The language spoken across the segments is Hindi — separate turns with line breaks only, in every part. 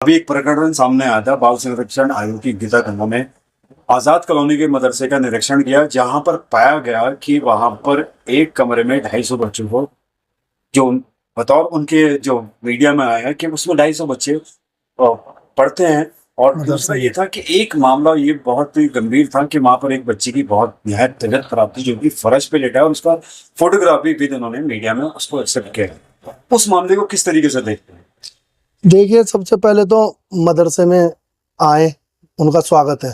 अभी एक प्रकरण सामने आया था, बाल संरक्षण आयोग की गीता खन्ना ने आजाद कॉलोनी के मदरसे का निरीक्षण किया, जहां पर पाया गया कि वहां पर एक कमरे में 250 बच्चों को, जो बतौर उनके जो मीडिया में आया कि उसमें 250 बच्चे पढ़ते हैं। और दूसरा ये था कि एक मामला ये बहुत ही गंभीर था कि वहां पर एक बच्चे की बहुत निहायत तबीयत खराब थी, जो कि फर्श पे लेटा है, और उसका फोटोग्राफी भी उन्होंने मीडिया में उसको एक्सेप्ट किया। उस मामले को किस तरीके से देखते हैं?
देखिए, सबसे पहले तो मदरसे में आए, उनका स्वागत है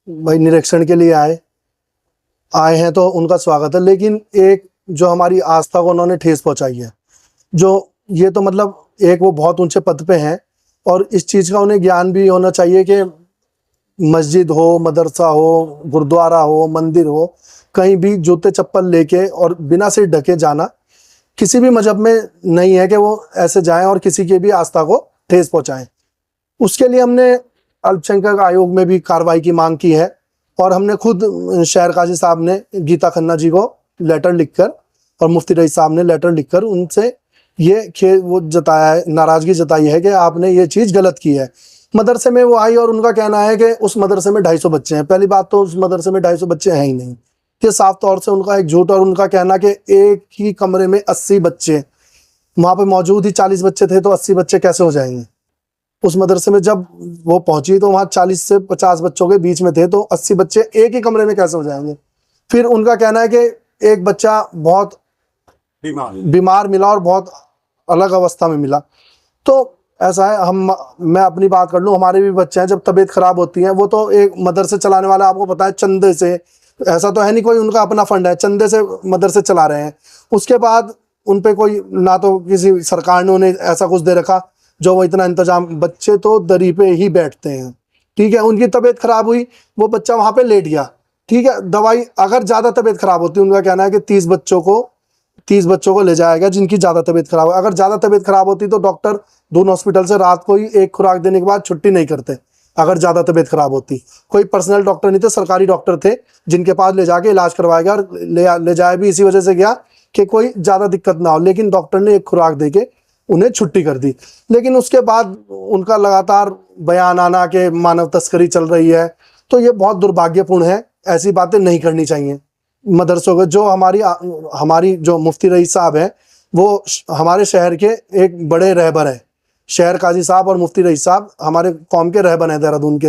भाई। निरीक्षण के लिए आए हैं तो उनका स्वागत है, लेकिन एक जो हमारी आस्था को उन्होंने ठेस पहुंचाई है, जो ये तो मतलब एक वो बहुत ऊंचे पद पे हैं और इस चीज़ का उन्हें ज्ञान भी होना चाहिए कि मस्जिद हो, मदरसा हो, गुरुद्वारा हो, मंदिर हो, कहीं भी जूते चप्पल लेके और बिना सिर ढके जाना किसी भी मजहब में नहीं है कि वो ऐसे जाएं और किसी की भी आस्था को ठेस पहुंचाएं। उसके लिए हमने अल्पसंख्यक आयोग में भी कार्रवाई की मांग की है और हमने खुद शहर काजी साहब ने गीता खन्ना जी को लेटर लिखकर और मुफ्ती रईस साहब ने लेटर लिखकर उनसे ये वो जताया है, नाराजगी जताई है कि आपने ये चीज़ गलत की है। मदरसे में वो आई और उनका कहना है कि उस मदरसे में 250 बच्चे हैं। पहली बात तो उस मदरसे में 250 बच्चे हैं ही नहीं। ये साफ तौर से उनका एक झूठ, और उनका कहना कि एक ही कमरे में 80 बच्चे, वहाँ पे मौजूद ही 40 बच्चे थे, तो 80 बच्चे कैसे हो जाएंगे? उस मदरसे में जब वो पहुंची तो वहाँ 40 से 50 बच्चों के बीच में थे, तो 80 बच्चे एक ही कमरे में कैसे हो जाएंगे? फिर उनका कहना है कि एक बच्चा बहुत बीमार मिला और बहुत अलग अवस्था में मिला। तो ऐसा है, मैं अपनी बात कर लूँ, हमारे भी बच्चे हैं, जब तबीयत खराब होती है, वो तो एक मदरसे चलाने वाला, आपको पता है, चंदे से, ऐसा तो है नहीं कोई उनका अपना फंड है, चंदे से मदरसे चला रहे हैं। उसके बाद उन पे कोई ना तो किसी सरकार ने उन्हें ऐसा कुछ दे रखा जो वो इतना इंतजाम, बच्चे तो दरी पे ही बैठते हैं, ठीक है। उनकी तबीयत खराब हुई, वो बच्चा वहाँ पे लेट गया, ठीक है। दवाई, अगर ज़्यादा तबीयत खराब होती, उनका कहना है कि 30 बच्चों को ले जाएगा जिनकी ज़्यादा तबीयत खराब है। अगर ज़्यादा तबीयत खराब होती तो डॉक्टर दून हॉस्पिटल से रात को ही एक खुराक देने के बाद छुट्टी नहीं करते। अगर ज़्यादा तबीयत खराब होती, कोई पर्सनल डॉक्टर नहीं थे, सरकारी डॉक्टर थे जिनके पास ले जाके इलाज करवाएगा, और ले जाए भी इसी वजह से गया कि कोई ज़्यादा दिक्कत ना हो, लेकिन डॉक्टर ने एक खुराक दे के उन्हें छुट्टी कर दी। लेकिन उसके बाद उनका लगातार बयान आना कि मानव तस्करी चल रही है, तो ये बहुत दुर्भाग्यपूर्ण है। ऐसी बातें नहीं करनी चाहिए मदरसों को। जो हमारी जो मुफ्ती रईस साहब हैं, वो हमारे शहर के एक बड़े रहबर हैं। शहर काजी साहब और मुफ्ती रईस साहब हमारे कौम के रहबर हैं देहरादून के।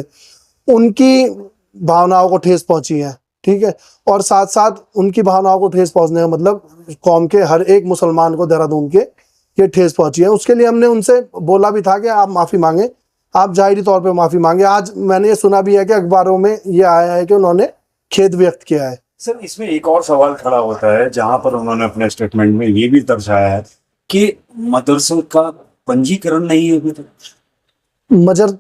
उनकी भावनाओं को ठेस पहुंची है, ठीक है। और साथ साथ उनकी भावनाओं को ठेस पहुंचने का मतलब कौम के हर एक मुसलमान को देहरादून के ये ठेस पहुंची है। उसके लिए हमने उनसे बोला भी था कि आप माफ़ी मांगे, आप जाहिरी तौर पे माफ़ी मांगे। आज मैंने ये सुना भी है कि अखबारों में ये आया है कि उन्होंने खेद व्यक्त किया है।
सर, इसमें एक और सवाल खड़ा होता है, जहां पर उन्होंने अपने स्टेटमेंट में ये भी दर्शाया है कि मदरसों का पंजीकरण नहीं है अभी तक।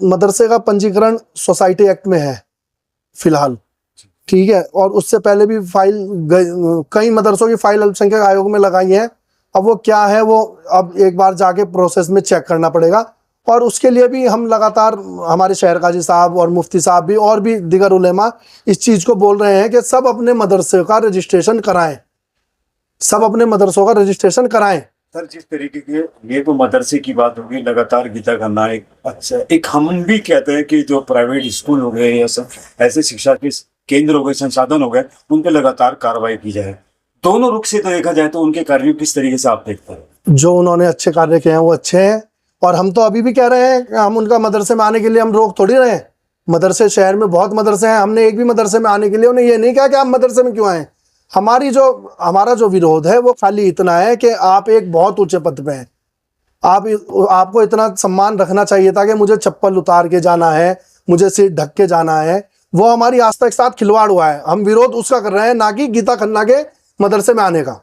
मदरसे का पंजीकरण सोसाइटी एक्ट में है फिलहाल, ठीक है। और उससे पहले भी कई मदरसों की फाइल अल्पसंख्यक आयोग में लगाई है। अब वो क्या है, वो अब एक बार जाके प्रोसेस में चेक करना पड़ेगा, और उसके लिए भी हम लगातार, हमारे शहर काजी साहब और मुफ्ती साहब भी और भी दिगर उलेमा इस चीज़ को बोल रहे हैं कि सब अपने मदरसे का रजिस्ट्रेशन कराएं, सब अपने मदरसों का रजिस्ट्रेशन कराएं।
सर, जिस तरीके के ये तो मदरसे की बात होगी, लगातार गीता खन्ना एक अच्छा, एक हम भी कहते हैं कि जो प्राइवेट स्कूल हो गए या सब ऐसे शिक्षा के केंद्र हो गए, संसाधन हो गए, उन पर लगातार कार्रवाई की जाए। दोनों रुख से तो देखा जाए तो उनके कार्य किस तरीके से आप देखते हैं?
जो उन्होंने अच्छे कार्य किए हैं वो अच्छे हैं, और हम तो अभी भी कह रहे हैं कि हम उनका मदरसे में आने के लिए हम रोक थोड़ी रहे हैं। मदरसे, शहर में बहुत मदरसे हैं, हमने एक भी मदरसे में आने के लिए उन्हें ये नहीं कहा कि आप मदरसे में क्यों आए। हमारा जो विरोध है वो खाली इतना है कि आप एक बहुत ऊंचे पद पे हैं, आपको इतना सम्मान रखना चाहिए था कि मुझे चप्पल उतार के जाना है, मुझे सिर ढक के जाना है। वो हमारी आस्था के साथ खिलवाड़ हुआ है। हम विरोध उसका कर रहे हैं, ना कि गीता खन्ना के मदरसे में आने का।